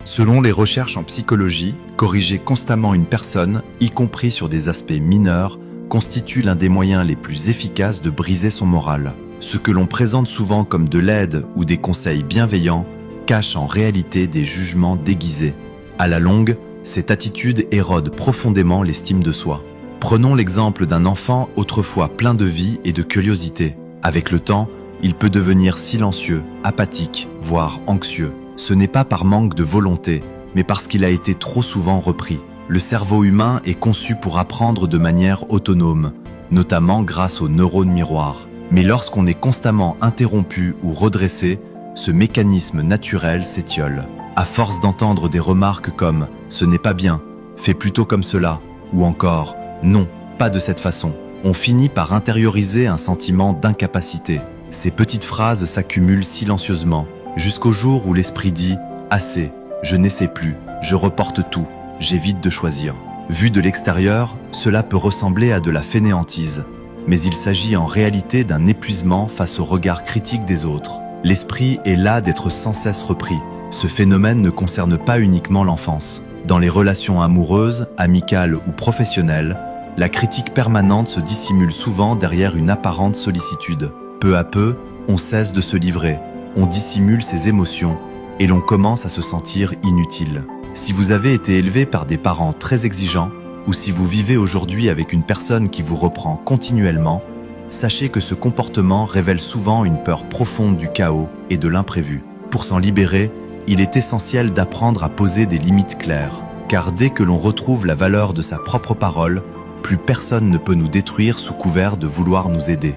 Selon les recherches en psychologie, corriger constamment une personne, y compris sur des aspects mineurs, constitue l'un des moyens les plus efficaces de briser son moral. Ce que l'on présente souvent comme de l'aide ou des conseils bienveillants cache en réalité des jugements déguisés. À la longue, cette attitude érode profondément l'estime de soi. Prenons l'exemple d'un enfant autrefois plein de vie et de curiosité. Avec le temps, il peut devenir silencieux, apathique, voire anxieux. Ce n'est pas par manque de volonté, mais parce qu'il a été trop souvent repris. Le cerveau humain est conçu pour apprendre de manière autonome, notamment grâce aux neurones miroirs. Mais lorsqu'on est constamment interrompu ou redressé, ce mécanisme naturel s'étiole. À force d'entendre des remarques comme « ce n'est pas bien, fais plutôt comme cela » ou encore « non, pas de cette façon », on finit par intérioriser un sentiment d'incapacité. Ces petites phrases s'accumulent silencieusement, jusqu'au jour où l'esprit dit « assez, je n'essaie plus, je reporte tout, j'évite de choisir ». Vu de l'extérieur, cela peut ressembler à de la fainéantise, mais il s'agit en réalité d'un épuisement face au regard critique des autres. L'esprit est là d'être sans cesse repris. Ce phénomène ne concerne pas uniquement l'enfance. Dans les relations amoureuses, amicales ou professionnelles, la critique permanente se dissimule souvent derrière une apparente sollicitude. Peu à peu, on cesse de se livrer, on dissimule ses émotions et l'on commence à se sentir inutile. Si vous avez été élevé par des parents très exigeants ou si vous vivez aujourd'hui avec une personne qui vous reprend continuellement, sachez que ce comportement révèle souvent une peur profonde du chaos et de l'imprévu. Pour s'en libérer, il est essentiel d'apprendre à poser des limites claires, car dès que l'on retrouve la valeur de sa propre parole, plus personne ne peut nous détruire sous couvert de vouloir nous aider.